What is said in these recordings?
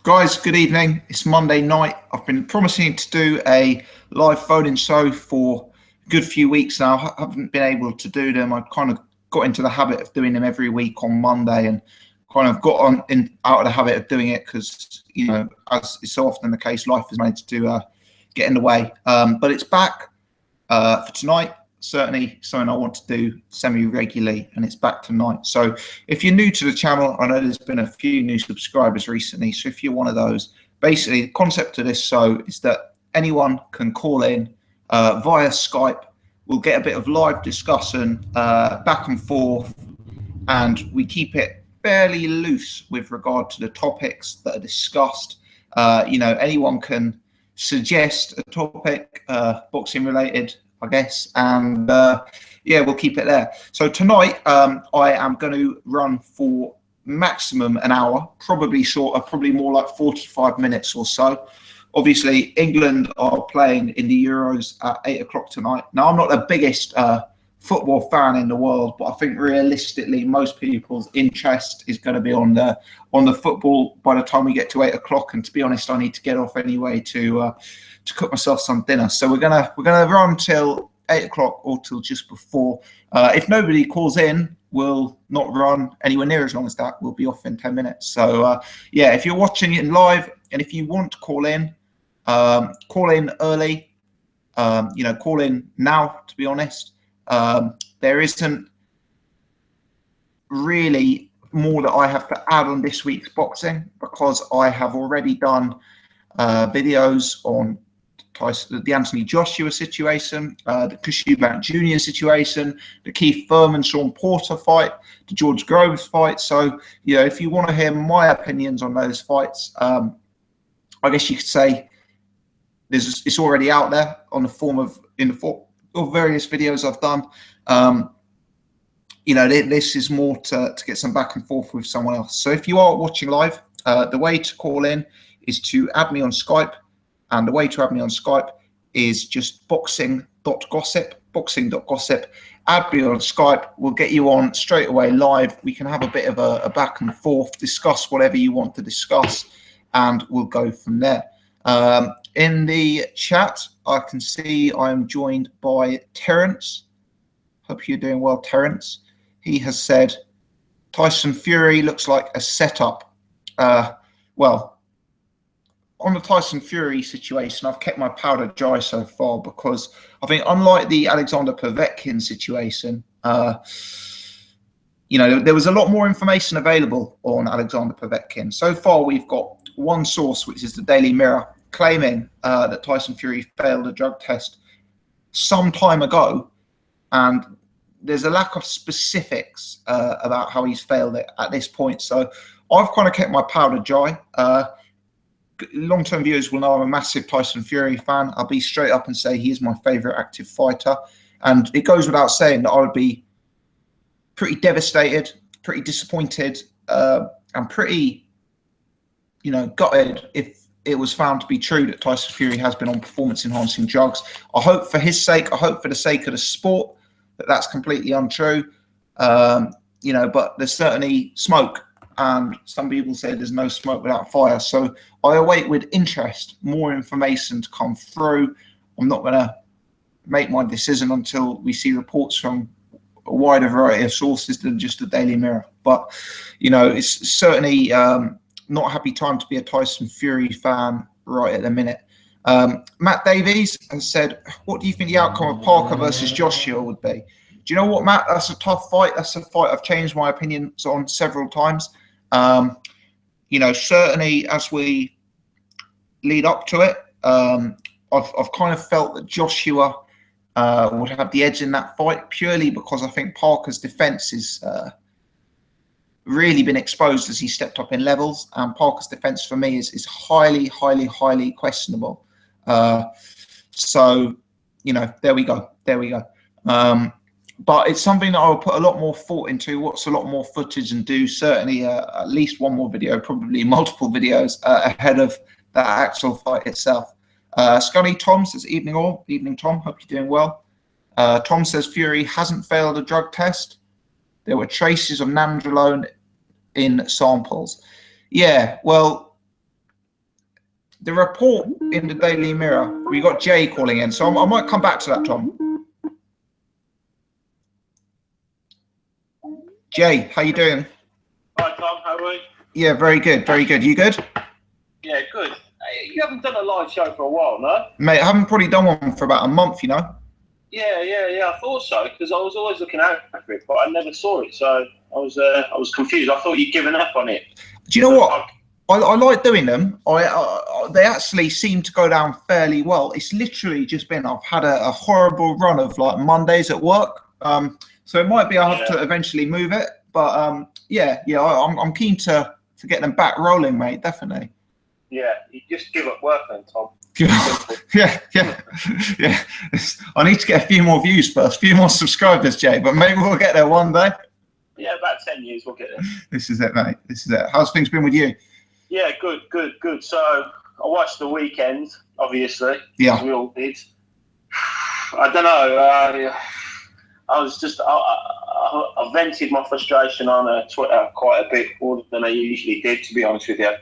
Guys, good evening. It's Monday night. I've been promising to do a live phone-in show for a good few weeks now. I haven't been able to do them. I've kind of got into the habit of doing them every week on Monday and kind of got out of the habit of doing it because, as is so often the case, life has managed to get in the way. But it's back for tonight. Certainly something I want to do semi-regularly, and it's back tonight. So if you're new to the channel, I know there's been a few new subscribers recently, so if you're one of those, basically the concept of this show is that anyone can call in via Skype. We'll get a bit of live discussion back and forth, and we keep it fairly loose with regard to the topics that are discussed. Anyone can suggest a topic, boxing related, I guess, and we'll keep it there. So tonight I am going to run for maximum an hour, probably shorter, probably more like 45 minutes or so. Obviously England are playing in the Euros at 8 o'clock tonight. Now, I'm not the biggest football fan in the world, but I think realistically most people's interest is going to be on the football by the time we get to 8 o'clock. And to be honest, I need to get off anyway to cook myself some dinner. So we're gonna run till 8 o'clock or till just before. If nobody calls in, we'll not run anywhere near as long as that. We'll be off in 10 minutes. So if you're watching it live and if you want to call in early. Call in now. To be honest, there isn't really more that I have to add on this week's boxing because I have already done videos on the Anthony Joshua situation, the Eubank Jr situation, the Keith Thurman Sean Porter fight, the George Groves fight. So if you want to hear my opinions on those fights, I guess you could say it's already out there in the form of various videos I've done. This is more to get some back and forth with someone else. So if you are watching live, the way to call in is to add me on Skype. And the way to add me on Skype is just boxing.gossip. Add me on Skype. We'll get you on straight away live. We can have a bit of a back and forth, discuss whatever you want to discuss, and we'll go from there. In the chat, I can see I'm joined by Terence. Hope you're doing well, Terence. He has said, Tyson Fury looks like a setup. On the Tyson Fury situation, I've kept my powder dry so far because I think unlike the Alexander Povetkin situation, there was a lot more information available on Alexander Povetkin. So far, we've got one source, which is the Daily Mirror, claiming that Tyson Fury failed a drug test some time ago, and there's a lack of specifics about how he's failed it at this point. So I've kind of kept my powder dry. Long-term viewers will know I'm a massive Tyson Fury fan. I'll be straight up and say he is my favourite active fighter. And it goes without saying that I would be pretty devastated, pretty disappointed, and pretty, gutted if it was found to be true that Tyson Fury has been on performance-enhancing drugs. I hope for his sake, I hope for the sake of the sport, that that's completely untrue. But there's certainly smoke. And some people say there's no smoke without fire. So I await with interest more information to come through. I'm not going to make my decision until we see reports from a wider variety of sources than just the Daily Mirror. But, it's certainly not a happy time to be a Tyson Fury fan right at the minute. Matt Davies has said, what do you think the outcome of Parker versus Joshua would be? Do you know what, Matt? That's a tough fight. That's a fight I've changed my opinions on several times. Certainly as we lead up to it, I've kind of felt that Joshua would have the edge in that fight purely because I think Parker's defense is really been exposed as he stepped up in levels, and Parker's defense for me is highly, highly, highly questionable. So there we go. But it's something that I'll put a lot more thought into, watch a lot more footage, and do certainly at least one more video, probably multiple videos ahead of that actual fight itself. Scunny Tom says, evening all. Evening, Tom. Hope you're doing well. Tom says, Fury hasn't failed a drug test. There were traces of nandrolone in samples. Yeah, well, the report in the Daily Mirror, we got Jay calling in, so I might come back to that, Tom. Jay, how you doing? Hi, Tom. How are you? Yeah, very good, very good. You good? Yeah, good. Hey, you haven't done a live show for a while, no? Mate, I haven't probably done one for about a month, you know? Yeah. I thought so, because I was always looking out for it, but I never saw it, so I was confused. I thought you'd given up on it. Do you know what? I like doing them. They actually seem to go down fairly well. It's literally just been, I've had a horrible run of like Mondays at work. So it might be I have to eventually move it. But I'm keen to get them back rolling, mate, definitely. Yeah, you just give up work then, Tom. Yeah. I need to get a few more views first, a few more subscribers, Jay, but maybe we'll get there one day. Yeah, about 10 years we'll get there. This is it, mate. This is it. How's things been with you? Yeah, good. So I watched the weekend, obviously. Yeah. As we all did. I don't know. I vented my frustration on Twitter quite a bit more than I usually did, to be honest with you,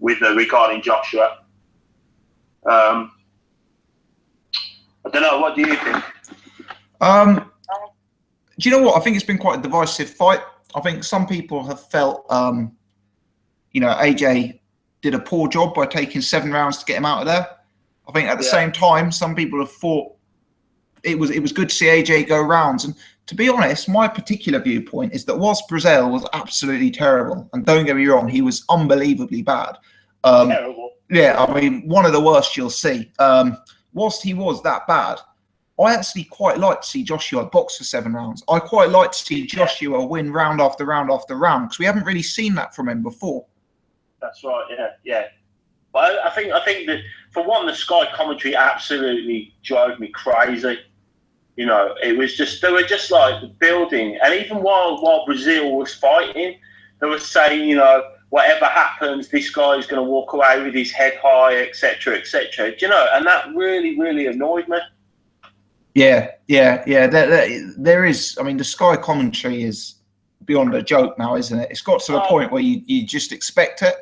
regarding Joshua. I don't know. What do you think? Do you know what? I think it's been quite a divisive fight. I think some people have felt, AJ did a poor job by taking 7 rounds to get him out of there. I think at the same time, some people have thought it was good to see AJ go rounds. And to be honest, my particular viewpoint is that whilst Brazil was absolutely terrible, and don't get me wrong, he was unbelievably bad. Terrible. Yeah, I mean, one of the worst you'll see. Whilst he was that bad, I actually quite like to see Joshua box for 7 rounds. I quite like to see Joshua win round after round after round, because we haven't really seen that from him before. That's right. Yeah. Well, I think that for one, the Sky commentary absolutely drove me crazy. You know, it was just they were just like building, and even while Brazil was fighting, they were saying, you know, whatever happens, this guy's going to walk away with his head high, etc., etc. Do you know? And that really, really annoyed me. Yeah. There is. I mean, the Sky commentary is beyond a joke now, isn't it? It's got to the point where you just expect it.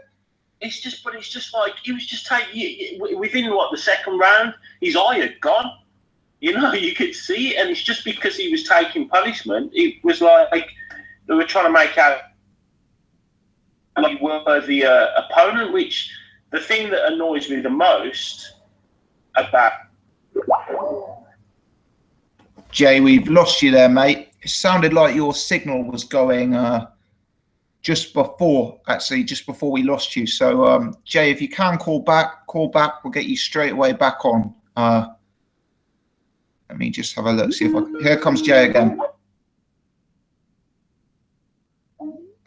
It's just like he was just taking within the second round, his eye had gone. You know, you could see it, and it's just because he was taking punishment. It was like they were trying to make out a worthy opponent. Which the thing that annoys me the most about. Jay, we've lost you there, mate. It sounded like your signal was going just before we lost you. So, Jay, if you can call back. We'll get you straight away back on. Let me just have a look. See if here comes Jay again.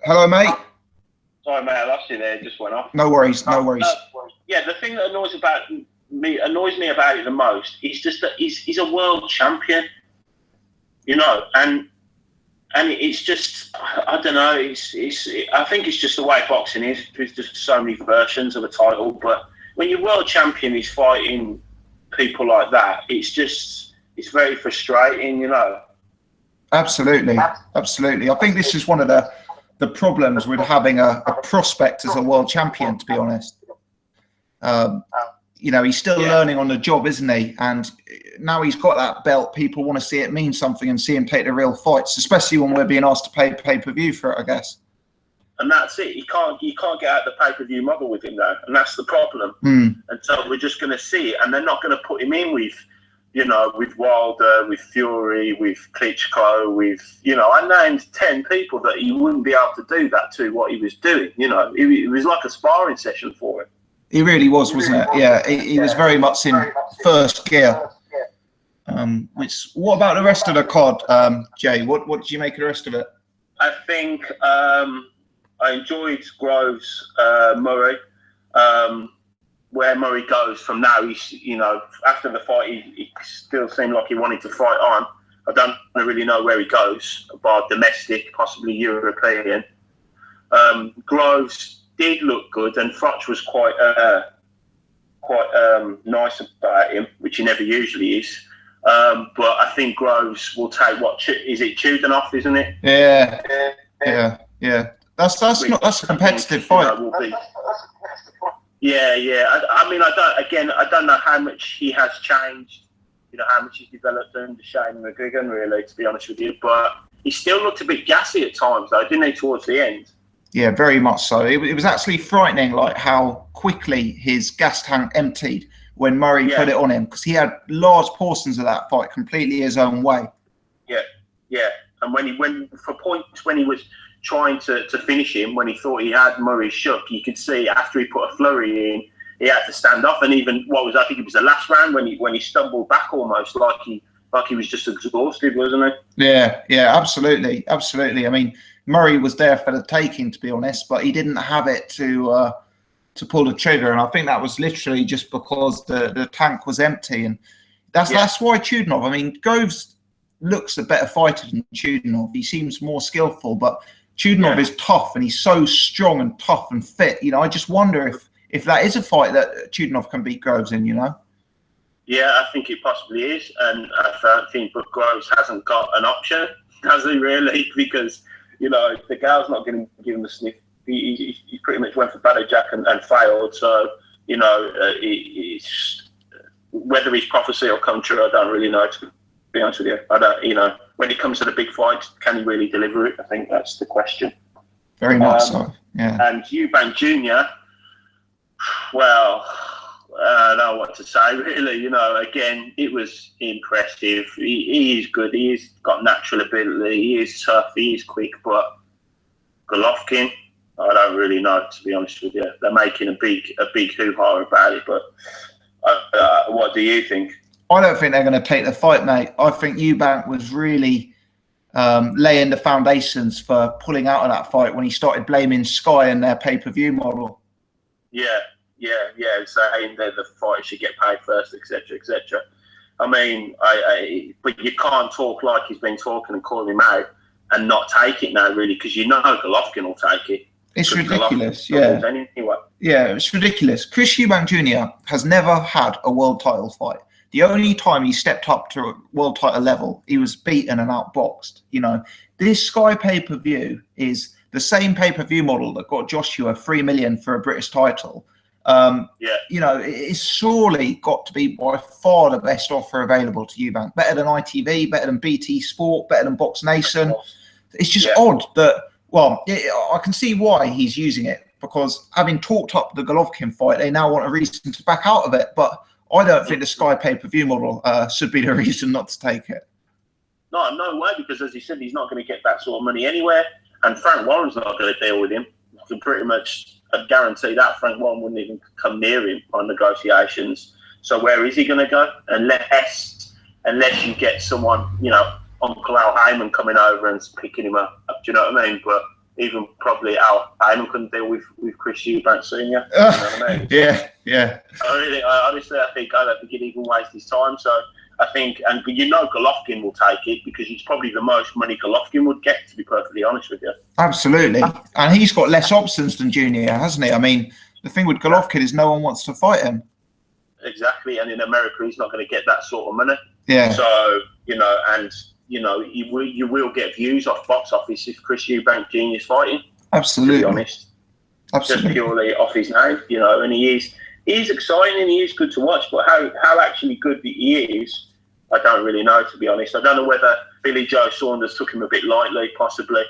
Hello, mate. Sorry, mate, I lost you there. It just went off. No worries. Yeah, the thing that annoys me about it the most is just that he's a world champion. You know, and it's just, I don't know. I think it's just the way boxing is. There's just so many versions of a title, but when your world champion is fighting people like that, it's very frustrating. You know. Absolutely. I think this is one of the problems with having a prospect as a world champion. To be honest, he's still learning on the job, isn't he? And now he's got that belt, people want to see it mean something and see him take the real fights, especially when we're being asked to pay pay-per-view for it, I guess. And that's it. You can't get out the pay-per-view model with him though, and that's the problem. And so we're just going to see it, and they're not going to put him in with Wilder, with Fury, with Klitschko, I named 10 people that he wouldn't be able to do that to what he was doing. You know, it was like a sparring session for him. He really was, wasn't it? Yeah, he was very much in first gear. What about the rest of the card, Jay? What did you make of the rest of it? I think I enjoyed Groves Murray. Where Murray goes from now, after the fight, he still seemed like he wanted to fight on. I don't really know where he goes, about domestic, possibly European. Groves did look good, and Froch was quite nice about him, which he never usually is. But I think Groves will take is it Tudenoff, isn't it? Yeah. That's a competitive fight. Yeah. I mean, I don't know how much he has changed. You know, how much he's developed under Shane McGuigan, really, to be honest with you. But he still looked a bit gassy at times, though, didn't he, towards the end? Yeah, very much so. It was actually frightening, like how quickly his gas tank emptied when Murray put it on him, because he had large portions of that fight completely his own way. Yeah. And when he was trying to finish him, when he thought he had Murray shook, you could see after he put a flurry in, he had to stand off. And even I think it was the last round when he stumbled back almost like he was just exhausted, wasn't he? Yeah, absolutely. I mean, Murray was there for the taking, to be honest, but he didn't have it to pull the trigger, and I think that was literally just because the tank was empty, and that's why Chudinov. I mean, Groves looks a better fighter than Chudinov. He seems more skillful, but Chudinov is tough, and he's so strong and tough and fit. You know, I just wonder if that is a fight that Chudinov can beat Groves in. You know. Yeah, I think it possibly is, and I think but Groves hasn't got an option, has he really? Because you know the gal's not going to give him the sniff. He pretty much went for Badger Jack and failed. So, you know, whether his prophecy will come true, I don't really know, to be honest with you. I don't, you know, when it comes to the big fights, can he really deliver it? I think that's the question. Very much so, yeah. And Eubank Jr., well, I don't know what to say, really. You know, again, it was impressive. He is good. He's got natural ability. He is tough. He is quick. But Golovkin, I don't really know, to be honest with you. They're making a big hoo-ha about it, but what do you think? I don't think they're going to take the fight, mate. I think Eubank was really laying the foundations for pulling out of that fight when he started blaming Sky and their pay-per-view model. Yeah, saying that the fight should get paid first, etc., etc. I mean, but you can't talk like he's been talking and calling him out and not take it now, really, because you know Golovkin will take it. It's ridiculous, anyway. Yeah, it's ridiculous. Chris Eubank Jr. has never had a world title fight. The only time he stepped up to a world title level, he was beaten and outboxed. You know, this Sky pay-per-view is the same pay-per-view model that got Joshua $3 million for a British title. You know, it's surely got to be by far the best offer available to Eubank. Better than ITV, better than BT Sport, better than Box Nation. It's just odd that, well, I can see why he's using it, because having talked up the Golovkin fight, they now want a reason to back out of it. But I don't think the Sky pay-per-view model should be the reason not to take it. No way, because as you said, he's not going to get that sort of money anywhere, and Frank Warren's not going to deal with him. I can pretty much guarantee that Frank Warren wouldn't even come near him on negotiations. So where is he going to go? Unless you get someone, you know, Uncle Al Heyman coming over and picking him up. Do you know what I mean? But even probably Al Heyman couldn't deal with Chris Eubank Sr. You know what I mean? Yeah. Honestly, I don't think he'd even waste his time. So I think, but you know Golovkin will take it, because he's probably the most money Golovkin would get, to be perfectly honest with you. Absolutely. And he's got less options than Junior, hasn't he? I mean, the thing with Golovkin is no one wants to fight him. Exactly. And in America, he's not going to get that sort of money. Yeah. So, you know, and, you know, you will get views off box office if Chris Eubank Jr. is fighting. Absolutely. To be honest. Absolutely. Just purely off his name, you know, and he is exciting and he is good to watch, but how actually good he is, I don't really know, to be honest. I don't know whether Billy Joe Saunders took him a bit lightly, possibly,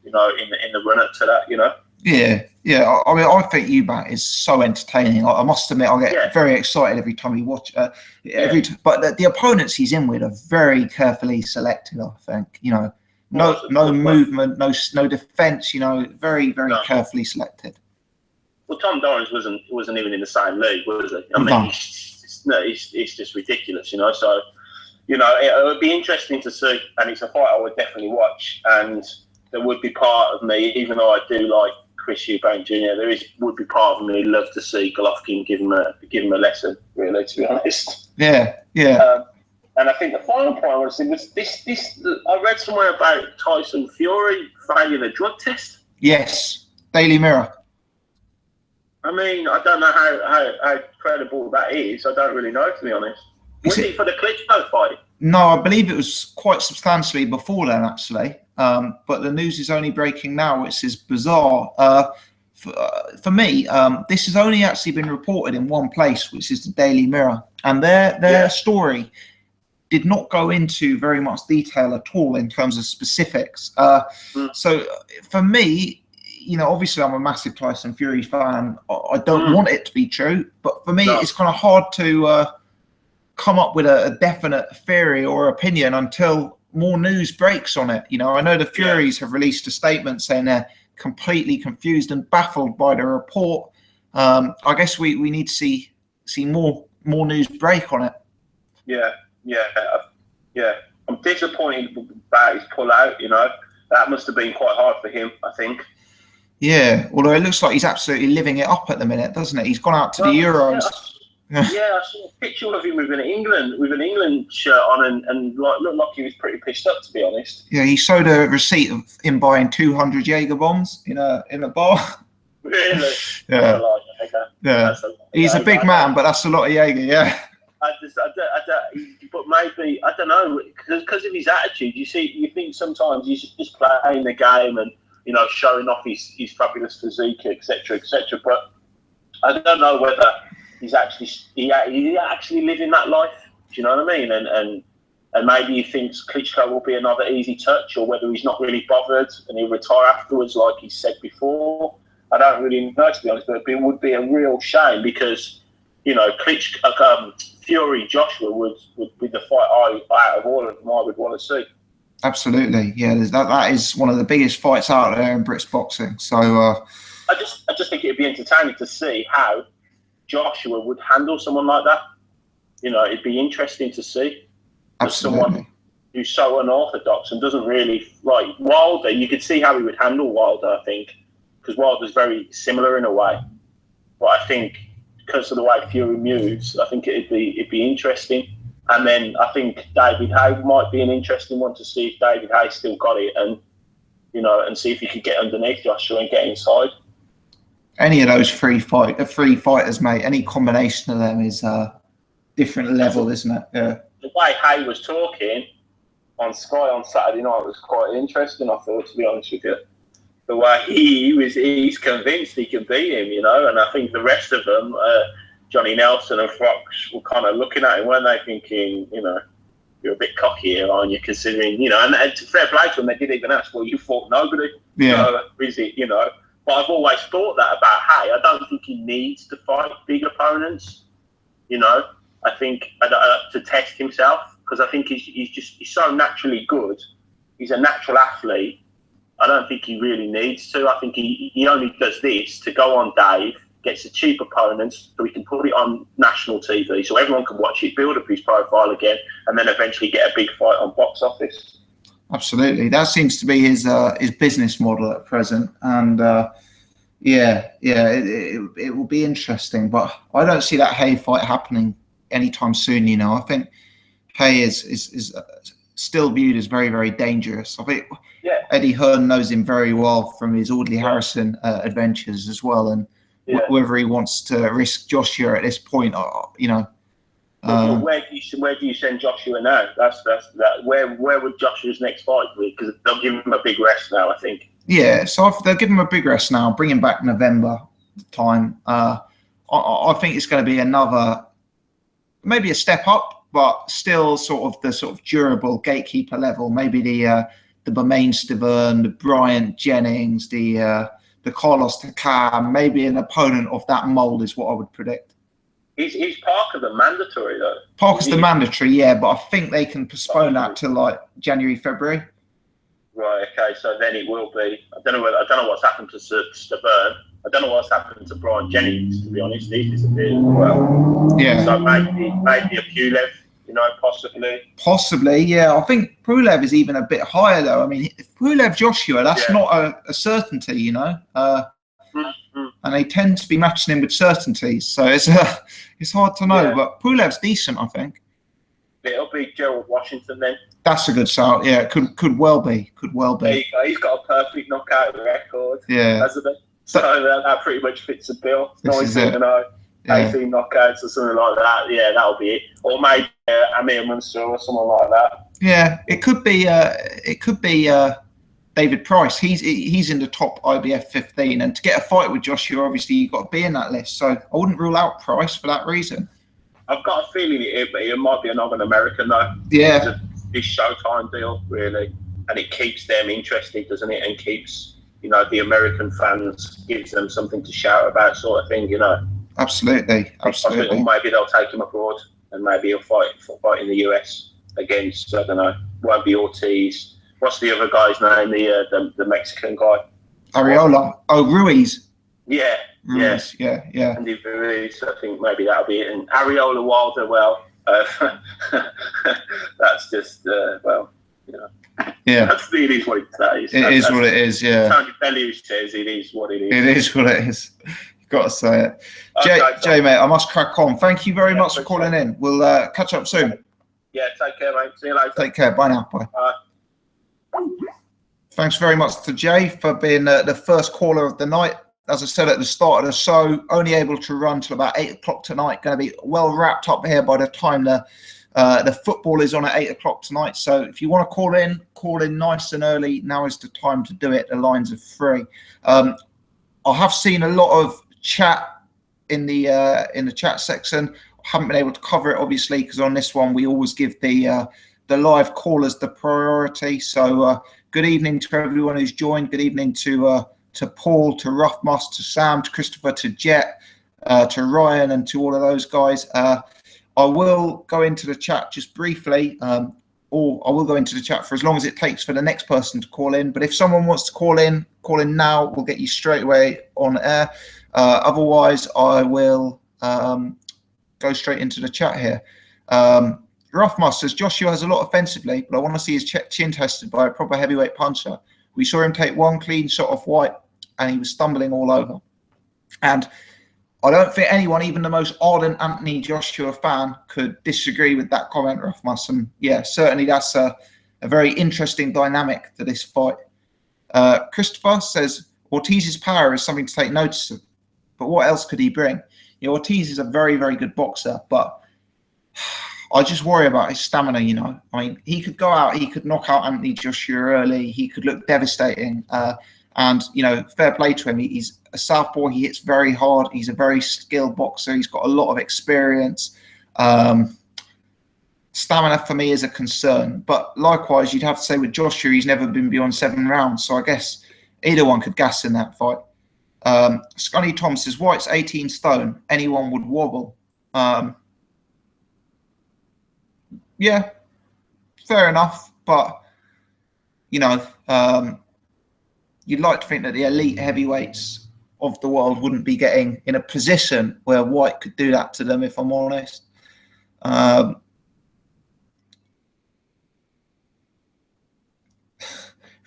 you know, in the run-up to that, you know. Yeah. I mean, I think Eubank is so entertaining. I must admit, I get very excited every time we watch. But the opponents he's in with are very carefully selected. I think, you know, no movement, no defense. You know, very carefully selected. Well, Tom Dorrance wasn't even in the same league, was he? I mean, it's just ridiculous, you know. So, you know, it would be interesting to see, and it's a fight I would definitely watch. And there would be part of me, even though I do like Chris Eubank Jr., would be part of me who'd love to see Golovkin give him a lesson, really, to be honest. Yeah. And I think the final point I want to say was this. I read somewhere about Tyson Fury failing a drug test. Yes, Daily Mirror. I mean, I don't know how credible that is. I don't really know, to be honest. Was it for the Klitschko fight? No, I believe it was quite substantially before then, actually. But the news is only breaking now, which is bizarre. for me, this has only actually been reported in one place, which is the Daily Mirror, and their story did not go into very much detail at all in terms of specifics. So for me, obviously I'm a massive Tyson Fury fan. I don't want it to be true, but for me, it's kind of hard to come up with a definite theory or opinion until more news breaks on it. I know the Furies have released a statement saying they're completely confused and baffled by the report. I guess we need to see more news break on it. Yeah. I'm disappointed about his pull-out. That must have been quite hard for him, I think. Yeah, although it looks like he's absolutely living it up at the minute, doesn't it? He's gone out to the Euros. I saw a picture of him with an England shirt on, and looked like he was pretty pissed up, to be honest. Yeah, he showed a receipt of him buying 200 Jaeger bombs in a bar. Really? Yeah. That's a lot of Jaeger. Yeah. He's a big man, but that's a lot of Jaeger. Yeah. But maybe I don't know, because of his attitude. You think sometimes he's just playing the game and showing off his fabulous physique, etc., etc. But I don't know whether he's actually living that life. Do you know what I mean? And maybe he thinks Klitschko will be another easy touch, or whether he's not really bothered and he'll retire afterwards, like he said before. I don't really know, to be honest. But it would be a real shame because Fury Joshua would be the fight out of all of them I would want to see. Absolutely, yeah. That is one of the biggest fights out there in British boxing. So I just think it'd be entertaining to see how Joshua would handle someone like that. It'd be interesting to see. Absolutely. Someone who's so unorthodox and doesn't really like Wilder. You could see how he would handle Wilder, I think, because Wilder's very similar in a way. But I think because of the way Fury moves, I think it'd be interesting. And then I think David Haye might be an interesting one to see if David Haye still got it, and and see if he could get underneath Joshua and get inside. Any of those three fighters, mate. Any combination of them is a different level, isn't it? Yeah. The way Haye was talking on Sky on Saturday night was quite interesting, I thought, to be honest with you. The way he's convinced he can beat him, and I think the rest of them, Johnny Nelson and Fox, were kind of looking at him, weren't they, thinking, you're a bit cocky here, aren't you, considering, and to fair play to them, they didn't even ask, well, you fought nobody. Yeah. Is it, But I've always thought that about Haye. I don't think he needs to fight big opponents, I think, to test himself, because I think he's so naturally good. He's a natural athlete. I don't think he really needs to. I think he only does this to go on Dave, gets a cheap opponent so he can put it on national TV so everyone can watch it, build up his profile again, and then eventually get a big fight on box office. Absolutely. That seems to be his business model at present. And it will be interesting. But I don't see that Haye fight happening anytime soon, I think Haye is still viewed as very, very dangerous. I think Eddie Hearn knows him very well from his Audley Harrison adventures as well, and whether he wants to risk Joshua at this point, where do you send Joshua now? That's where would Joshua's next fight be? Because they'll give him a big rest now, I think. Yeah, so if they'll give him a big rest now, bring him back November time. I think it's going to be maybe a step up, but still sort of durable gatekeeper level. Maybe the Bermain Stavern, the Bryant Jennings, the Carlos Takam, maybe an opponent of that mould is what I would predict. Is Parker the mandatory though? Parker's the mandatory, yeah, but I think they can postpone that to like January, February. Right. Okay. So then it will be. I don't know what's happened to Stavern. I don't know what's happened to Brian Jennings. To be honest, he's disappeared as well. Yeah. So maybe a Pulev. Possibly, yeah. I think Pulev is even a bit higher, though. I mean, if Pulev Joshua, that's not a certainty, and they tend to be matching him with certainties. So it's hard to know. Yeah. But Pulev's decent, I think. It'll be Gerald Washington then. That's a good shout. Yeah, could well be. There you go. He's got a perfect knockout record. Yeah. Hasn't he? So that pretty much fits the bill. 19-0. 18 knockouts or something like that. Yeah, that'll be it. Or maybe Amir Mansour or someone like that. Yeah, it could be David Price, he's in the top IBF 15, and to get a fight with Joshua, obviously you've got to be in that list. So I wouldn't rule out Price for that reason. I've got a feeling it might be another American though. Yeah. This Showtime deal, really, and it keeps them interested, doesn't it? And keeps, you know, the American fans, gives them something to shout about, sort of thing, you know. Absolutely. Absolutely. Or maybe they'll take him abroad, and maybe he'll fight in the US against, I don't know, won't be Ortiz. What's the other guy's name? The Mexican guy. Arreola. Oh, Ruiz. Yeah. Ruiz. Yeah. Andy Ruiz. I think maybe that'll be it. And Arreola Wilder. Well, that's just well, you know. Yeah. It is what it says. It is what it is. Yeah. Tony Bellew says it is what it is. It is what it is. You've got to say it. Jay, mate, I must crack on. Thank you very much for calling in. We'll catch up soon. Yeah. Take care, mate. See you later. Take care. Bye now. Bye. Bye. Thanks very much to Jay for being the first caller of the night. As I said at the start of the show, only able to run till about 8 o'clock tonight. Going to be well wrapped up here by the time the football is on at 8 o'clock tonight. So if you want to call in nice and early. Now is the time to do it. The lines are free. I have seen a lot of chat in the chat section. I haven't been able to cover it obviously because on this one we always give the live callers the priority. So good evening to everyone who's joined. Good evening to Paul, to Ruffmus, to Sam, to Christopher, to Jet, to Ryan, and to all of those guys. I will go into the chat just briefly, or I will go into the chat for as long as it takes for the next person to call in. But if someone wants to call in now. We'll get you straight away on air. Otherwise, I will go straight into the chat here. Ruffmus says, Joshua has a lot offensively, but I want to see his chin tested by a proper heavyweight puncher. We saw him take one clean shot off White, and he was stumbling all over. And I don't think anyone, even the most ardent Anthony Joshua fan, could disagree with that comment, Ruffmus. And yeah, certainly that's a very interesting dynamic to this fight. Christopher says, Ortiz's power is something to take notice of, but what else could he bring? You know, Ortiz is a very, very good boxer, but I just worry about his stamina, you know. I mean, he could go out, he could knock out Anthony Joshua early, he could look devastating. And, you know, fair play to him. He's a southpaw, he hits very hard, he's a very skilled boxer, he's got a lot of experience. Stamina for me is a concern. But likewise, you'd have to say with Joshua, he's never been beyond 7 rounds. So I guess either one could gas in that fight. Scunny Tom says, White's 18 stone, anyone would wobble. Yeah, fair enough, but you know, you'd like to think that the elite heavyweights of the world wouldn't be getting in a position where White could do that to them, if I'm honest.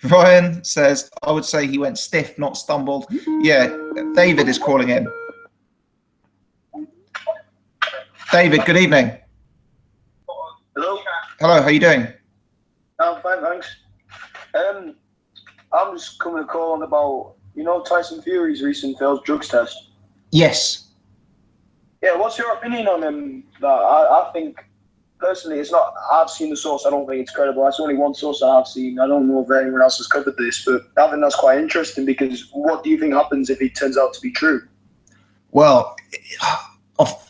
Ryan says, I would say he went stiff, not stumbled. Yeah, David is calling in. David, good evening. Hello. Hello, how are you doing? I'm fine, thanks. I'm just coming to call on about, you know, Tyson Fury's recent failed drugs test. Yes. Yeah, what's your opinion on him? I think, personally, it's not, I've seen the source, I don't think it's credible. That's only one source I've seen. I don't know if anyone else has covered this, but I think that's quite interesting because what do you think happens if it turns out to be true? Well,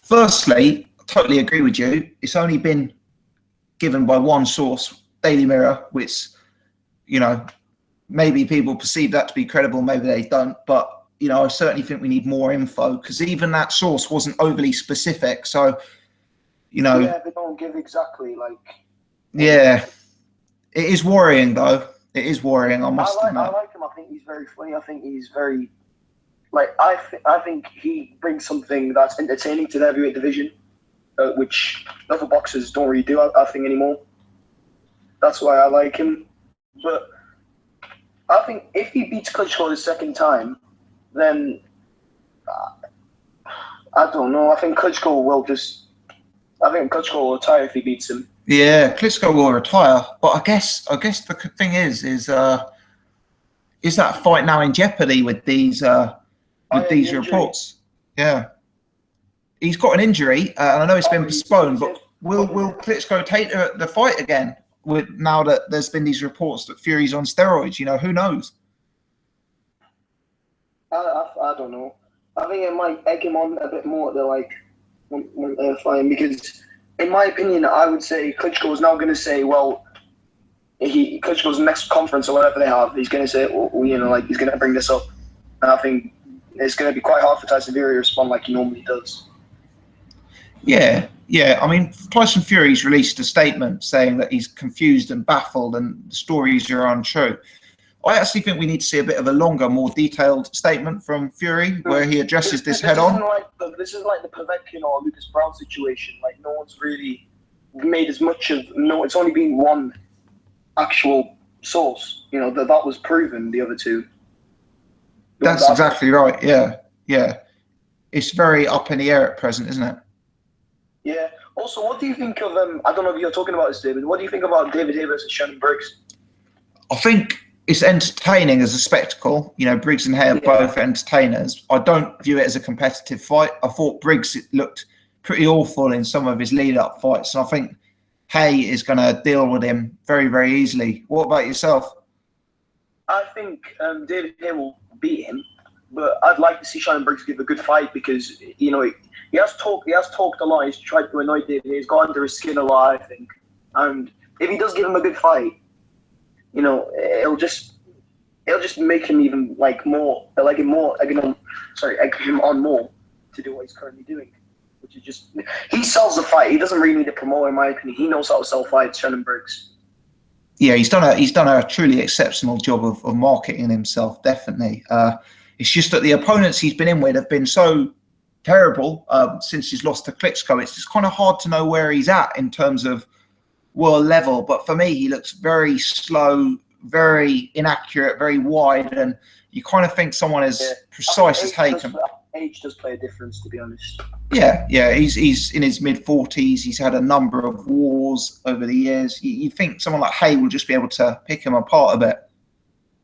firstly, I totally agree with you. It's only been given by one source, Daily Mirror, which, you know, maybe people perceive that to be credible, maybe they don't. But, you know, I certainly think we need more info because even that source wasn't overly specific. So, you know. Yeah, they don't give exactly, like. Yeah. It is worrying, though. It is worrying, I must admit. I like him. I think he's very funny. I think he's very, like, I think he brings something that's entertaining to the heavyweight division. Which other boxers don't really do, I think, anymore. That's why I like him. But I think if he beats Klitschko the second time, then I don't know. I think Klitschko will will retire if he beats him. Yeah, Klitschko will retire. But I guess the thing is that fight now in jeopardy with these reports? Yeah. He's got an injury, and I know it's been postponed, but will Klitschko take the fight again? with now that there's been these reports that Fury's on steroids? Who knows? I don't know. I think it might egg him on a bit more to when they're fighting, because in my opinion, I would say Klitschko is now going to say, well, Klitschko's next conference or whatever they have, he's going to say, he's going to bring this up. And I think it's going to be quite hard for Tyson Fury to respond like he normally does. Yeah. I mean, Tyson Fury's released a statement saying that he's confused and baffled and the stories are untrue. I actually think we need to see a bit of a longer, more detailed statement from Fury where he addresses this head on. This is like the Povetkin or Lucas Brown situation. Like, no one's really made as much of. No, it's only been one actual source. That was proven. The other two. That's exactly right. Yeah. It's very up in the air at present, isn't it? Yeah. Also, what do you think of I don't know if you're talking about this, David. What do you think about David Haye versus Shannon Briggs? I think it's entertaining as a spectacle. Briggs and Haye are both entertainers. I don't view it as a competitive fight. I thought Briggs looked pretty awful in some of his lead-up fights, and I think Haye is going to deal with him very, very easily. What about yourself? I think David Haye will beat him, but I'd like to see Shannon Briggs give a good fight because he has talked a lot. He's tried to annoy David Haye. He's got under his skin a lot, I think. And if he does give him a good fight, it'll just make him even egg him on more to do what he's currently doing, which is just he sells the fight. He doesn't really need a promoter, in my opinion. He knows how to sell fights, Shannon Briggs. Yeah, he's done a truly exceptional job of marketing himself. Definitely, it's just that the opponents he's been in with have been so terrible since he's lost to Klitschko. It's just kind of hard to know where he's at in terms of world level, but for me, he looks very slow, very inaccurate, very wide, and you kind of think someone as precise as Haye can. Age does play a difference, to be honest. Yeah, he's in his mid-40s. He's had a number of wars over the years. You think someone like Haye will just be able to pick him apart a bit.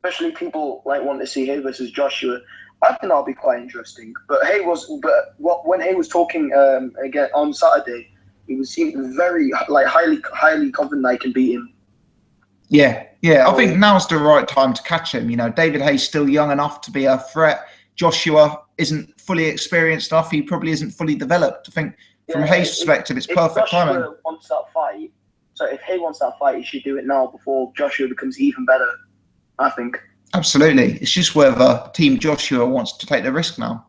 Especially people want to see Haye versus Joshua. I think that'll be quite interesting. But when Haye was talking again on Saturday, he seemed very highly confident that he can beat him. Yeah. I think now's the right time to catch him. David Haye's still young enough to be a threat. Joshua isn't fully experienced enough. He probably isn't fully developed. I think from Haye's perspective, it's perfect timing. If Haye wants that fight, he should do it now before Joshua becomes even better, I think. Absolutely. It's just whether Team Joshua wants to take the risk now.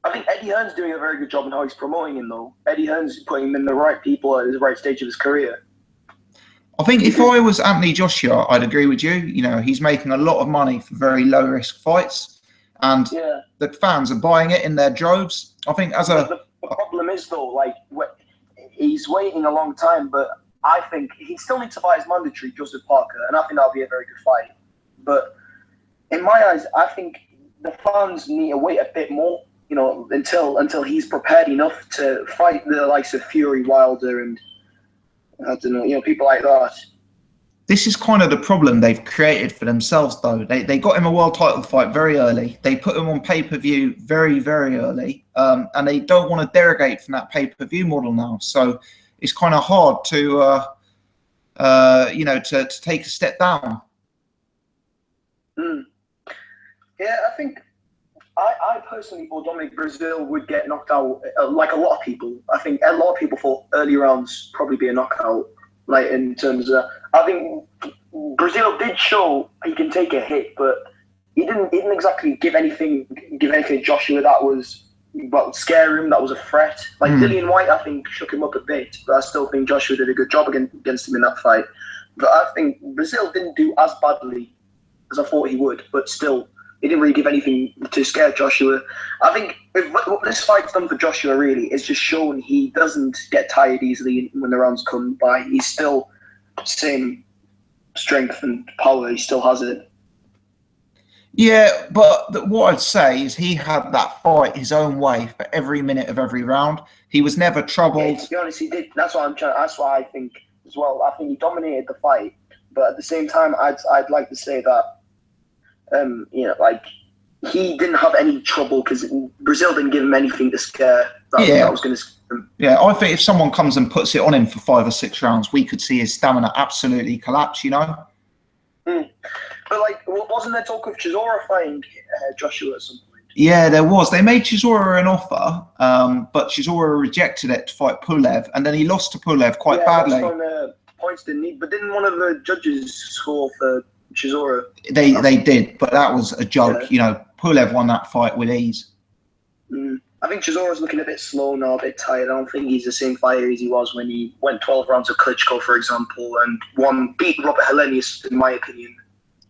I think Eddie Hearn's doing a very good job in how he's promoting him, though. Eddie Hearn's putting him in the right people at the right stage of his career. I think if I was Anthony Joshua, I'd agree with you. He's making a lot of money for very low-risk fights, and the fans are buying it in their droves. I think the problem is, though, he's waiting a long time, but I think he still needs to fight his mandatory, Joseph Parker, and I think that'll be a very good fight. But in my eyes, I think the fans need to wait a bit more, until he's prepared enough to fight the likes of Fury, Wilder, and I don't know, people like that. This is kind of the problem they've created for themselves, though. They got him a world title fight very early. They put him on pay-per-view very, very early, and they don't want to derogate from that pay-per-view model now. So it's kind of hard to, to take a step down. Yeah, I think I personally thought Dominic Brazil would get knocked out, like a lot of people. I think a lot of people thought early rounds probably be a knockout. In terms of, I think Brazil did show he can take a hit, but he didn't exactly give anything to Joshua that was scare him. That was a threat. Dillian White, I think, shook him up a bit, but I still think Joshua did a good job against him in that fight. But I think Brazil didn't do as badly as I thought he would, but still, he didn't really give anything to scare Joshua. I think what this fight's done for Joshua really is just showing he doesn't get tired easily when the rounds come by. He's still same strength and power. He still has it. Yeah, but what I'd say is he had that fight his own way for every minute of every round. He was never troubled. Yeah, to be honest, he did. That's what I think as well. I think he dominated the fight, but at the same time, I'd like to say that. He didn't have any trouble because Brazil didn't give him anything to scare that was going to. Yeah, I think if someone comes and puts it on him for 5 or 6 rounds, we could see his stamina absolutely collapse. But like, wasn't there talk of Chisora fighting Joshua at some point? Yeah, there was. They made Chisora an offer, but Chisora rejected it to fight Pulev, and then he lost to Pulev quite badly. On, points didn't he? But didn't one of the judges score for Chisora? They did, but that was a joke. Yeah. You know, Pulev won that fight with ease. I think Chisora's looking a bit slow now, a bit tired. I don't think he's the same fighter as he was when he went 12 rounds of Klitschko, for example, and beat Robert Helenius, in my opinion.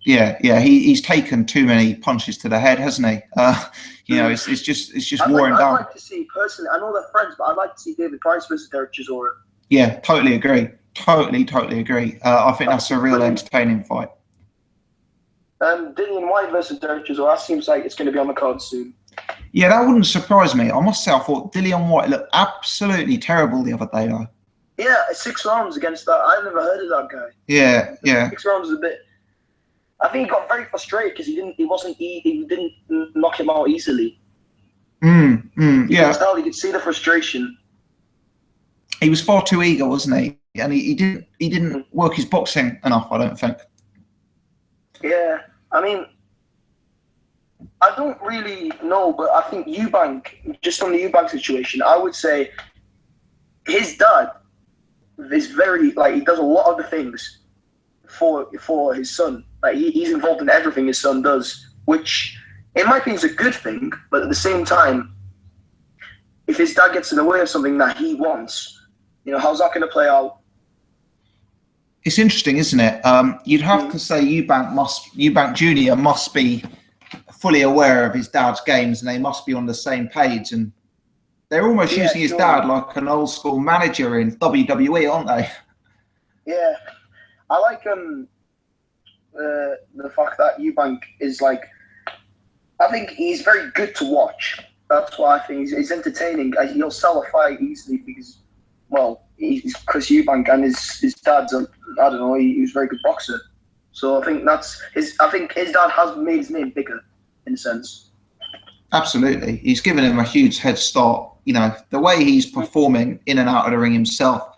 Yeah, he's taken too many punches to the head, hasn't he? You know, it's just wearing down. I'd like to see, personally, I know they're friends, but I'd like to see David Price versus Derek Chisora. Yeah, totally agree. Totally agree. I think that's a real entertaining fight. Dillian White versus Derek Chisora, that seems like it's going to be on the card soon. Yeah, that wouldn't surprise me. I must say, I thought Dillian White looked absolutely terrible the other day, though. Yeah, 6 rounds against that. I've never heard of that guy. Yeah. 6 rounds is a bit. I think he got very frustrated because he didn't knock him out easily. Yeah. You could see the frustration. He was far too eager, wasn't he? And he didn't work his boxing enough, I don't think. Yeah, I mean, I don't really know, but I think Eubank, just on the Eubank situation, I would say his dad is very, like, he does a lot of the things for his son. Like, he's involved in everything his son does, which, in my opinion, is a good thing, but at the same time, if his dad gets in the way of something that he wants, you know, how's that going to play out? It's interesting, isn't it? You'd have to say Eubank Jr. must be fully aware of his dad's games, and they must be on the same page. And they're almost using his dad like an old school manager in WWE, aren't they? Yeah, I like the fact that Eubank is like. I think he's very good to watch. That's why I think he's entertaining. He'll sell a fight easily because, well, he's Chris Eubank, and his dad's I don't know. He was a very good boxer. So I think that's his. I think his dad has made his name bigger, in a sense. Absolutely, he's given him a huge head start. You know, the way he's performing in and out of the ring himself,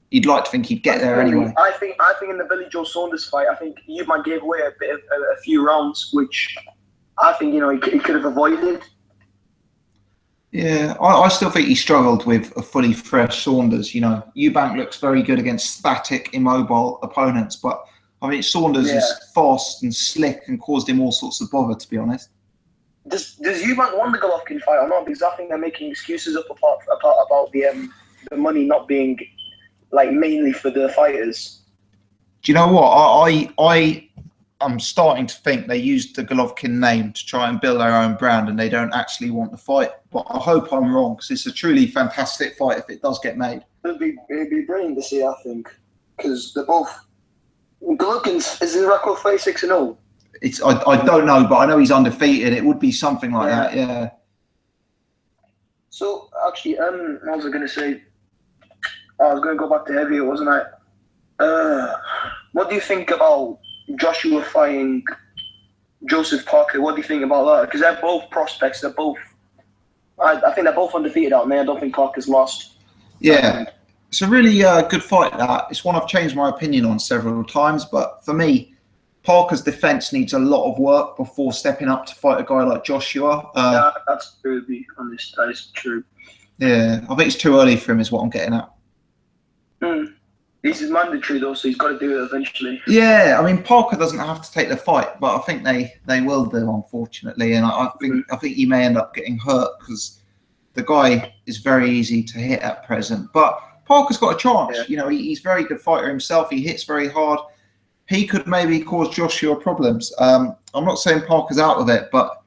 you'd like to think he'd get there anyway. I think in the Billy Joe Saunders fight, I think Eubank gave away a few rounds, which I think he could have avoided. Yeah, I still think he struggled with a fully fresh Saunders. You know, Eubank looks very good against static, immobile opponents, but I mean, Saunders is fast and slick and caused him all sorts of bother, to be honest. Does Eubank want the Golovkin fight or not? Because I think they're making excuses about the money not being like mainly for the fighters. Do you know what? I'm starting to think they used the Golovkin name to try and build their own brand, and they don't actually want the fight. But I hope I'm wrong, because it's a truly fantastic fight if it does get made. It'd be brilliant to see, I think, because they're both. Golovkin's is his record 36-0. I don't know, but I know he's undefeated. It would be something like that, yeah. So actually, what was I going to say? I was going to go back to heavyweight, wasn't I? What do you think about Joshua fighting Joseph Parker? What do you think about that? Because they're both prospects. They're both. I think they're both undefeated out there. I don't think Parker's lost. Yeah, it's a really good fight. That it's one I've changed my opinion on several times. But for me, Parker's defense needs a lot of work before stepping up to fight a guy like Joshua. Yeah, that's true. To be honest, that is true. Yeah, I think it's too early for him, is what I'm getting at. This is mandatory though, so he's got to do it eventually. Yeah, I mean, Parker doesn't have to take the fight, but I think they will do, unfortunately, and I think he may end up getting hurt because the guy is very easy to hit at present. But Parker's got a chance. Yeah. You know, he's a very good fighter himself. He hits very hard. He could maybe cause Joshua problems. I'm not saying Parker's out of it, but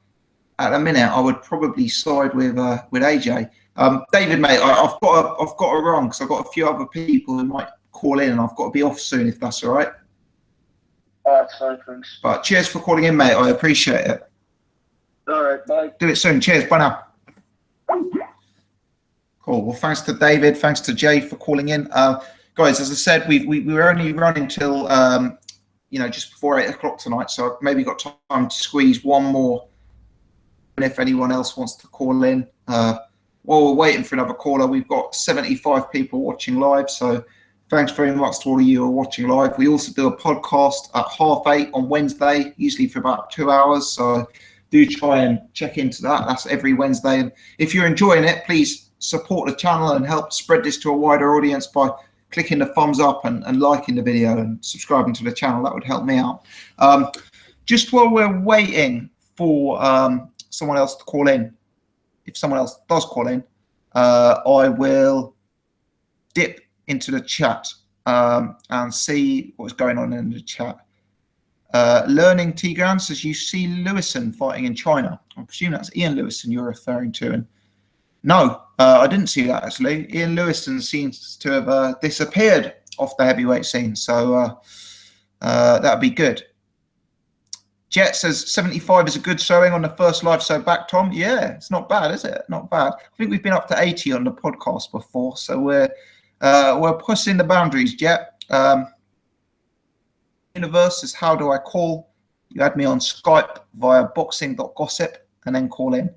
at the minute, I would probably side with AJ. David, mate, I've got to run because I've got a few other people who might call in, and I've got to be off soon if that's all right. That's fine, thanks. But cheers for calling in, mate. I appreciate it. All right, bye. Do it soon. Cheers. Bye now. Cool. Well, thanks to David. Thanks to Jay for calling in. Guys, as I said, we were only running till just before 8 o'clock tonight, so I've maybe got time to squeeze one more. And if anyone else wants to call in, while we're waiting for another caller, we've got 75 people watching live. So thanks very much to all of you who are watching live. We also do a podcast at 8:30 on Wednesday, usually for about 2 hours. So do try and check into that. That's every Wednesday. And if you're enjoying it, please support the channel and help spread this to a wider audience by clicking the thumbs up and liking the video and subscribing to the channel. That would help me out. Just while we're waiting for someone else to call in, if someone else does call in, I will dip into the chat and see what's going on in the chat. Learning Tigran says, you see Lewison fighting in China. I presume that's Ian Lewison you're referring to. And no, I didn't see that actually. Ian Lewison seems to have disappeared off the heavyweight scene. So that'd be good. Jet says 75 is a good showing on the first live show back, Tom. Yeah, it's not bad, is it? Not bad. I think we've been up to 80 on the podcast before, so we're pushing the boundaries, Jet. Universe says, how do I call? You add me on Skype via boxing.gossip and then call in.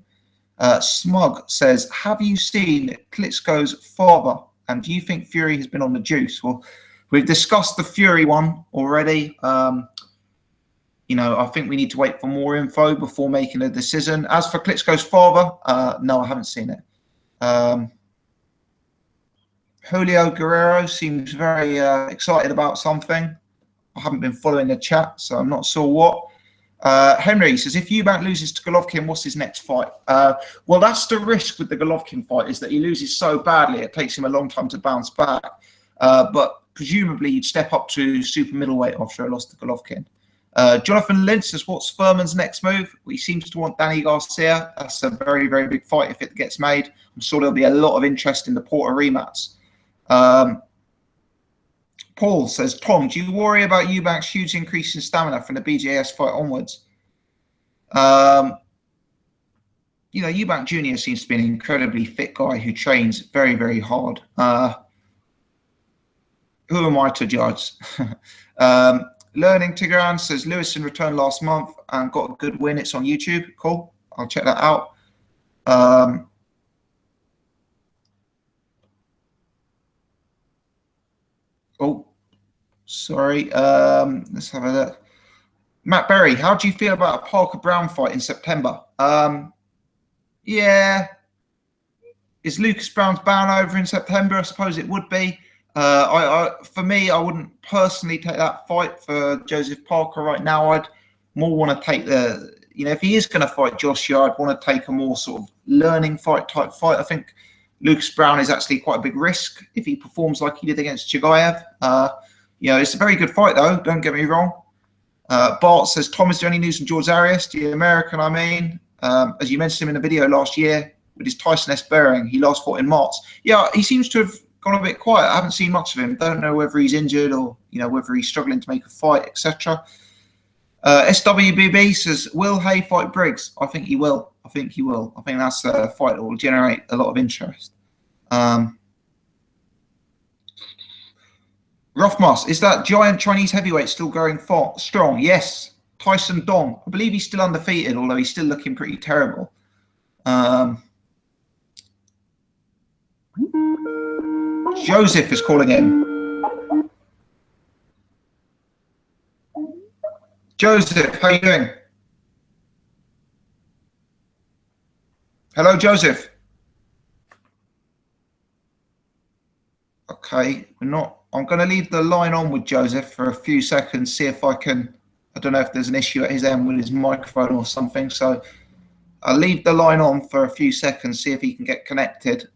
Smug says, have you seen Klitschko's father? And do you think Fury has been on the juice? Well, we've discussed the Fury one already. You know, I think we need to wait for more info before making a decision. As for Klitschko's father, no, I haven't seen it. Julio Guerrero seems very excited about something. I haven't been following the chat, so I'm not sure what. Henry says, if Eubank loses to Golovkin, what's his next fight? Well, that's the risk with the Golovkin fight, is that he loses so badly, it takes him a long time to bounce back. But presumably, he'd step up to super middleweight after a loss to Golovkin. Jonathan Lynch says, what's Furman's next move? Well, he seems to want Danny Garcia. That's a very, very big fight if it gets made. I'm sure there'll be a lot of interest in the Porter rematch. Paul says, Tom, do you worry about Eubank's huge increase in stamina from the BJS fight onwards? You know, Eubank Jr. seems to be an incredibly fit guy who trains very, very hard. Who am I to judge? Learning Tigran says, Lewison returned last month and got a good win. It's on YouTube. Cool. I'll check that out. Oh, sorry. Let's have a look. Matt Berry, how do you feel about a Parker Brown fight in September? Yeah. Is Lucas Brown's ban over in September? I suppose it would be. For me, I wouldn't personally take that fight for Joseph Parker right now. I'd more want to take the, you know, if he is going to fight Joshua, I'd want to take a more sort of learning fight type fight. I think Lucas Brown is actually quite a big risk if he performs like he did against Chigayev. You know, it's a very good fight though, don't get me wrong. Bart says, Tom, is there any news from George Arias, the American, I mean? As you mentioned him in a video last year with his Tyson S. Bearing, he last fought in March. Yeah, he seems to have gone a bit quiet. I haven't seen much of him. Don't know whether he's injured or, you know, whether he's struggling to make a fight, etc. SWBB says, will Hay fight Briggs? I think he will. I think he will. I think that's a fight that will generate a lot of interest. Rothmas, is that giant Chinese heavyweight still going strong? Yes. Tyson Dong. I believe he's still undefeated, although he's still looking pretty terrible. Joseph is calling in. Joseph, how you doing? Hello, Joseph. Okay, I'm going to leave the line on with Joseph for a few seconds, see if I can, I don't know if there's an issue at his end with his microphone or something. So I'll leave the line on for a few seconds, see if he can get connected.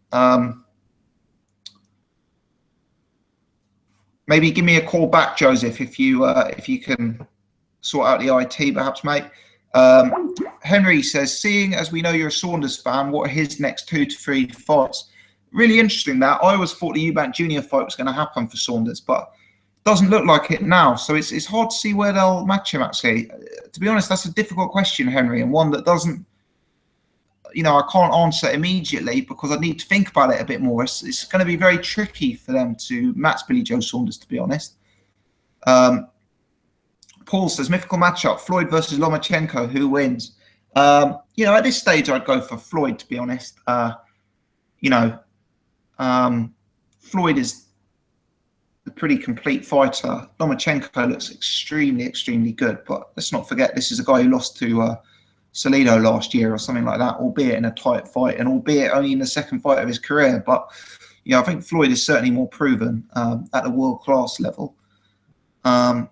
Maybe give me a call back, Joseph, if you can sort out the IT, perhaps, mate. Henry says, seeing as we know you're a Saunders fan, what are his next 2 to 3 fights? Really interesting that. I always thought the Eubank Jr. fight was going to happen for Saunders, but it doesn't look like it now. So it's hard to see where they'll match him, actually. To be honest, that's a difficult question, Henry, and one that doesn't, you know, I can't answer immediately because I need to think about it a bit more. It's going to be very tricky for them to match Billy Joe Saunders, to be honest. Paul says, mythical matchup, Floyd versus Lomachenko, who wins? You know, at this stage, I'd go for Floyd, to be honest. you know, Floyd is a pretty complete fighter. Lomachenko looks extremely, extremely good. But let's not forget, this is a guy who lost to Salido last year or something like that, albeit in a tight fight and albeit only in the second fight of his career. But, I think Floyd is certainly more proven at a world-class level. Captain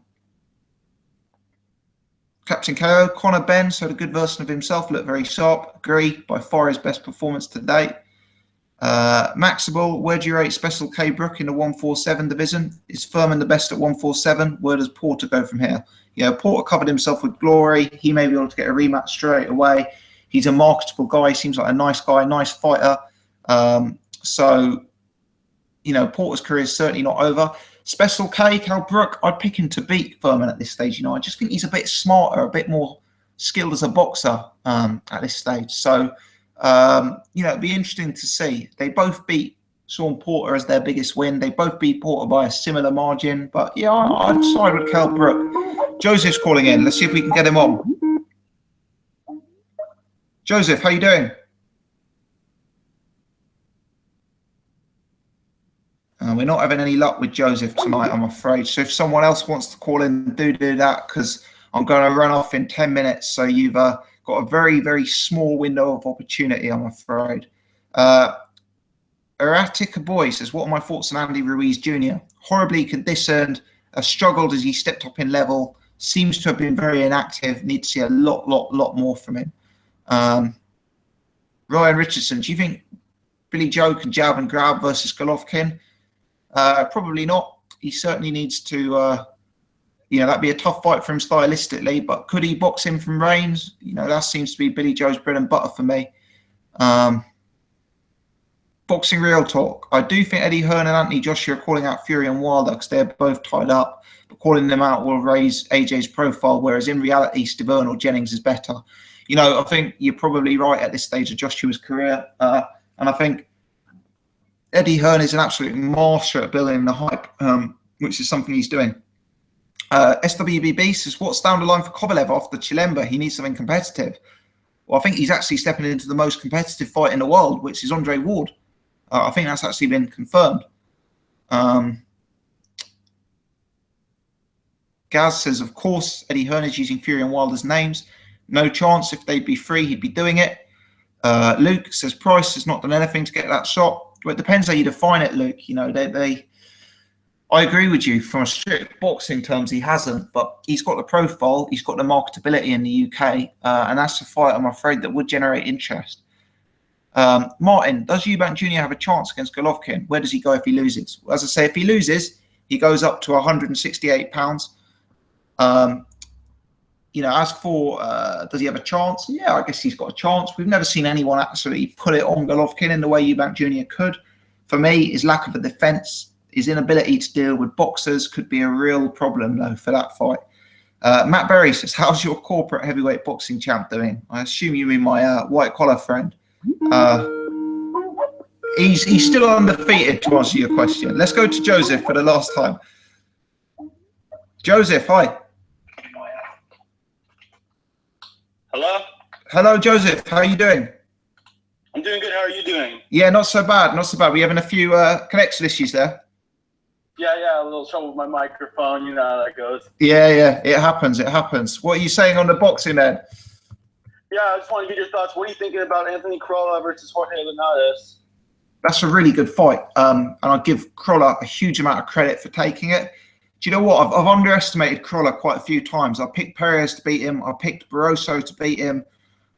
KO, Conor Benn, so the good version of himself, looked very sharp. Agree, by far his best performance to date. Maximal, where do you rate Special K Brook in the 147 division? Is Furman the best at 147? Where does Porter go from here? Porter covered himself with glory. He may be able to get a rematch straight away. He's a marketable guy. He seems like a nice guy, nice fighter. So, Porter's career is certainly not over. Special K, Cal Brook, I'd pick him to beat Furman at this stage. I just think he's a bit smarter, a bit more skilled as a boxer at this stage. So, it'd be interesting to see. They both beat Sean Porter as their biggest win. They both beat Porter by a similar margin. But, I'd side with Cal Brook. Joseph's calling in. Let's see if we can get him on. Joseph, how you doing? We're not having any luck with Joseph tonight, I'm afraid. So if someone else wants to call in, do that, because I'm going to run off in 10 minutes. So you've got a very, very small window of opportunity, I'm afraid. Erratic Boy says, what are my thoughts on Andy Ruiz Jr.? Horribly conditioned, struggled as he stepped up in level, seems to have been very inactive, need to see a lot more from him. Ryan Richardson, do you think Billy Joe can jab and grab versus Golovkin? Probably not. He certainly needs to, that'd be a tough fight for him stylistically, but could he box him from range? That seems to be Billy Joe's bread and butter for me. Boxing Real Talk. I do think Eddie Hearn and Anthony Joshua are calling out Fury and Wilder because they're both tied up, but calling them out will raise AJ's profile, whereas in reality, Stiverne or Jennings is better. I think you're probably right at this stage of Joshua's career, and I think Eddie Hearn is an absolute master at building the hype, which is something he's doing. SWBB says, what's down the line for Kovalev after Chilemba? He needs something competitive. Well, I think he's actually stepping into the most competitive fight in the world, which is Andre Ward. I think that's actually been confirmed. Gaz says, of course, Eddie Hearn is using Fury and Wilder's names. No chance. If they'd be free, he'd be doing it. Luke says, Price has not done anything to get that shot. Well, it depends how you define it, Luke. I agree with you. From a strict boxing terms, he hasn't, but he's got the profile, he's got the marketability in the UK, and that's a fight, I'm afraid, that would generate interest. Martin, does Eubank Jr. have a chance against Golovkin? Where does he go if he loses? Well, as I say, if he loses, he goes up to 168 pounds. As for does he have a chance? Yeah, I guess he's got a chance. We've never seen anyone absolutely put it on Golovkin in the way Eubank Jr. could. For me, his lack of a defence, his inability to deal with boxers could be a real problem, though, for that fight. Matt Berry says, how's your corporate heavyweight boxing champ doing? I assume you mean my white-collar friend. He's still undefeated, to answer your question. Let's go to Joseph for the last time. Joseph, hi. Hello? Hello, Joseph. How are you doing? I'm doing good. How are you doing? Yeah, not so bad. Not so bad. We're having a few connection issues there. Yeah, a little trouble with my microphone. You know how that goes. Yeah, it happens. It happens. What are you saying on the boxing then? Yeah, I just want to get your thoughts. What are you thinking about Anthony Crolla versus Jorge Linares? That's a really good fight. And I'll give Crolla a huge amount of credit for taking it. Do you know what? I've underestimated Crolla quite a few times. I picked Perez to beat him. I picked Barroso to beat him.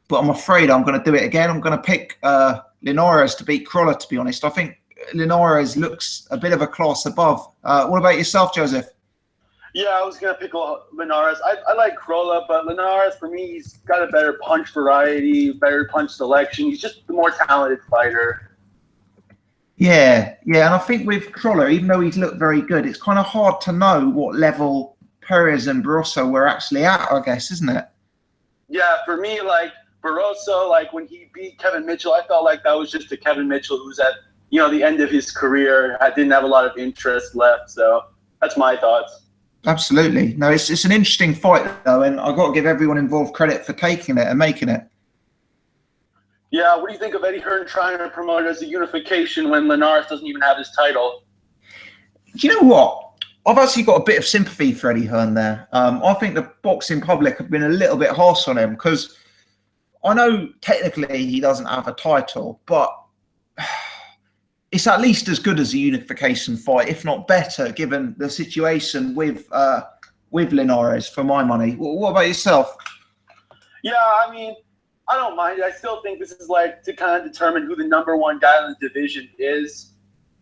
But I'm afraid I'm going to do it again. I'm going to pick Linares to beat Crolla, to be honest. I think Linares looks a bit of a class above. What about yourself, Joseph? Yeah, I was going to pick Linares. I like Crolla, but Linares, for me, he's got a better punch variety, better punch selection. He's just the more talented fighter. Yeah, and I think with Crolla, even though he's looked very good, it's kind of hard to know what level Perez and Barroso were actually at, I guess, isn't it? Yeah, for me, like, Barroso, like, when he beat Kevin Mitchell, I felt like that was just a Kevin Mitchell who's at, the end of his career. I didn't have a lot of interest left, so that's my thoughts. Absolutely. No, it's an interesting fight, though, and I've got to give everyone involved credit for taking it and making it. Yeah, what do you think of Eddie Hearn trying to promote it as a unification when Linares doesn't even have his title? Do you know what? I've actually got a bit of sympathy for Eddie Hearn there. I think the boxing public have been a little bit harsh on him because I know technically he doesn't have a title, but it's at least as good as a unification fight, if not better, given the situation with Linares, for my money. What about yourself? Yeah, I mean, I don't mind it. I still think this is like to kind of determine who the #1 guy in the division is.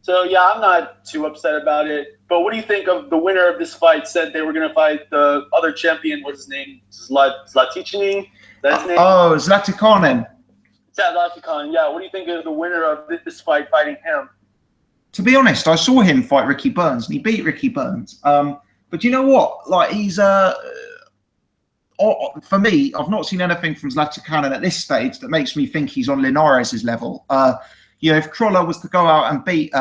So, yeah, I'm not too upset about it. But what do you think of the winner of this fight said they were going to fight the other champion? What's his name? Zlaticanin? That's his name? Oh, Zlatikanen. Zlaticanin, yeah. What do you think of the winner of this fight fighting him? To be honest, I saw him fight Ricky Burns, and he beat Ricky Burns. But you know what? Like, he's... for me, I've not seen anything from Zlatikanen at this stage that makes me think he's on Linares' level. If Crolla was to go out and beat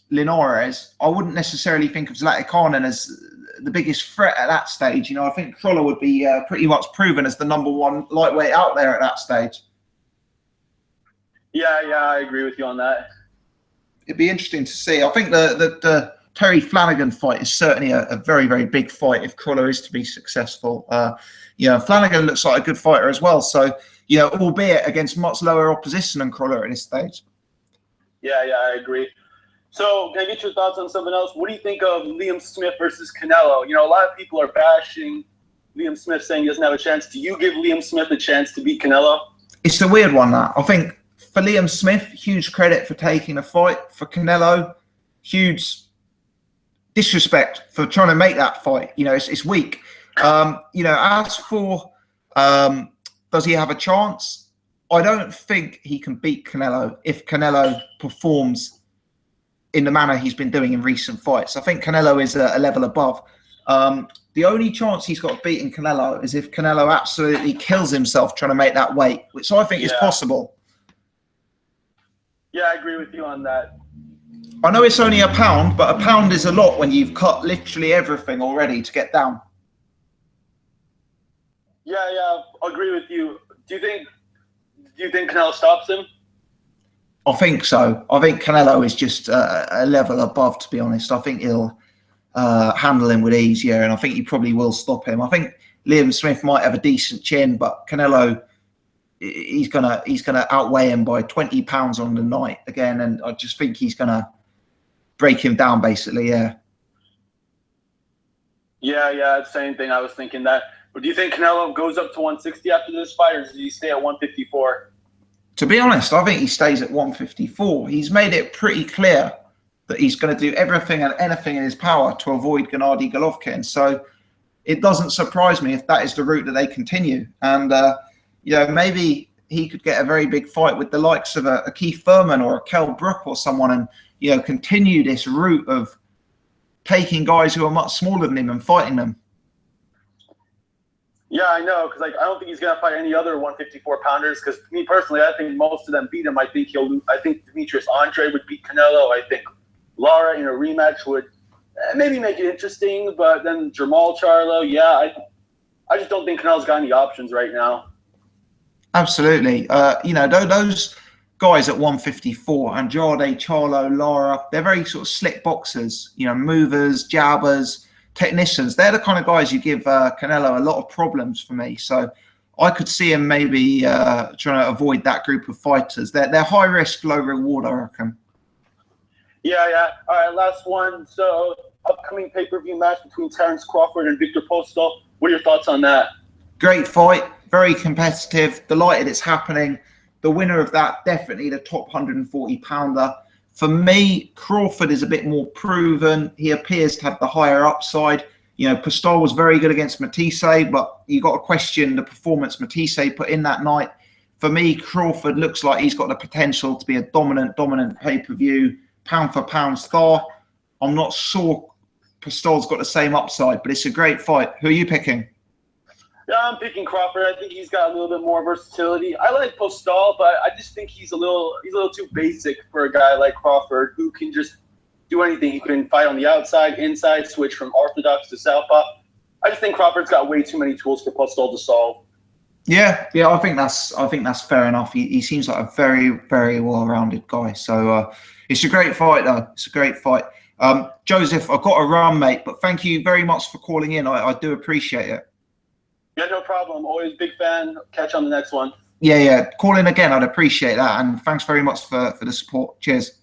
Linares, I wouldn't necessarily think of Zlatikanen as the biggest threat at that stage. I think Crolla would be pretty much proven as the #1 lightweight out there at that stage. Yeah, I agree with you on that. It'd be interesting to see. I think the Terry Flanagan fight is certainly a very, very big fight if Crolla is to be successful. Flanagan looks like a good fighter as well. So, albeit against much lower opposition than Crolla at this stage. Yeah, I agree. So, can I get your thoughts on something else? What do you think of Liam Smith versus Canelo? A lot of people are bashing Liam Smith, saying he doesn't have a chance. Do you give Liam Smith a chance to beat Canelo? It's a weird one, that. I think for Liam Smith, huge credit for taking a fight. For Canelo, huge disrespect for trying to make that fight. It's weak. As for does he have a chance? I don't think he can beat Canelo if Canelo performs in the manner he's been doing in recent fights. I think Canelo is a level above. The only chance he's got of beating Canelo is if Canelo absolutely kills himself trying to make that weight, which I think is possible. Yeah, I agree with you on that. I know it's only a pound, but a pound is a lot when you've cut literally everything already to get down. Yeah, I agree with you. Do you think Canelo stops him? I think so. I think Canelo is just a level above, to be honest. I think he'll handle him with ease, and I think he probably will stop him. I think Liam Smith might have a decent chin, but Canelo, he's gonna outweigh him by 20 pounds on the night again, and I just think he's gonna break him down, basically. Yeah, same thing. I was thinking that. But do you think Canelo goes up to 160 after this fight, or does he stay at 154? To be honest, I think he stays at 154. He's made it pretty clear that he's going to do everything and anything in his power to avoid Gennady Golovkin. So it doesn't surprise me if that is the route that they continue. And, maybe he could get a very big fight with the likes of a Keith Thurman or a Kell Brook or someone and, continue this route of taking guys who are much smaller than him and fighting them. Yeah, I know, because I don't think he's gonna fight any other 154 pounders. Because me personally, I think most of them beat him. I think Demetrius Andre would beat Canelo. I think Lara in a rematch would maybe make it interesting. But then Jermall Charlo, I just don't think Canelo's got any options right now. Absolutely, those guys at 154, Andrade, Charlo, Lara, they're very sort of slick boxers. Movers, jabbers, technicians. They're the kind of guys you give Canelo a lot of problems for me. So I could see him maybe trying to avoid that group of fighters. They're high risk, low reward, I reckon. Yeah. All right, last one. So upcoming pay-per-view match between Terence Crawford and Victor Postol. What are your thoughts on that? Great fight, very competitive. Delighted it's happening. The winner of that, definitely the top 140 pounder. For me, Crawford is a bit more proven. He appears to have the higher upside. Postol was very good against Matisse, but you got to question the performance Matisse put in that night. For me, Crawford looks like he's got the potential to be a dominant pay-per-view, pound-for-pound star. I'm not sure Postol's got the same upside, but it's a great fight. Who are you picking? Yeah, I'm picking Crawford. I think he's got a little bit more versatility. I like Postol, but I just think he's a little too basic for a guy like Crawford, who can just do anything. He can fight on the outside, inside, switch from orthodox to southpaw. I just think Crawford's got way too many tools for Postol to solve. Yeah, I think that's fair enough. He seems like a very, very well-rounded guy. So it's a great fight, though. It's a great fight. Joseph, I've got to run, mate, but thank you very much for calling in. I do appreciate it. Yeah, no problem. Always big fan. Catch you on the next one. Yeah. Call in again. I'd appreciate that. And thanks very much for the support. Cheers.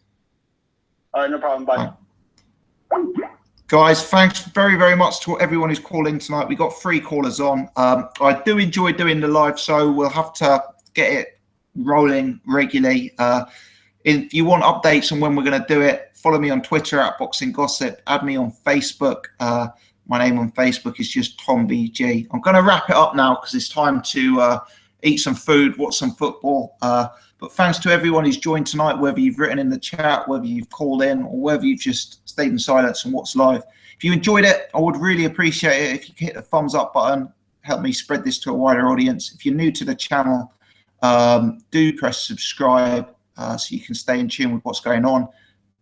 All right, no problem. Bye. Guys, thanks very, very much to everyone who's called in tonight. We got 3 callers on. I do enjoy doing the live, so we'll have to get it rolling regularly. If you want updates on when we're going to do it, follow me on Twitter at Boxing Gossip. Add me on Facebook. My name on Facebook is just Tom BG. I'm going to wrap it up now because it's time to eat some food, watch some football. But thanks to everyone who's joined tonight, whether you've written in the chat, whether you've called in, or whether you've just stayed in silence and watched live. If you enjoyed it, I would really appreciate it if you could hit the thumbs up button, help me spread this to a wider audience. If you're new to the channel, do press subscribe so you can stay in tune with what's going on.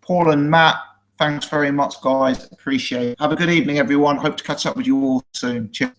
Paul and Matt, thanks very much, guys. Appreciate it. Have a good evening, everyone. Hope to catch up with you all soon. Cheers.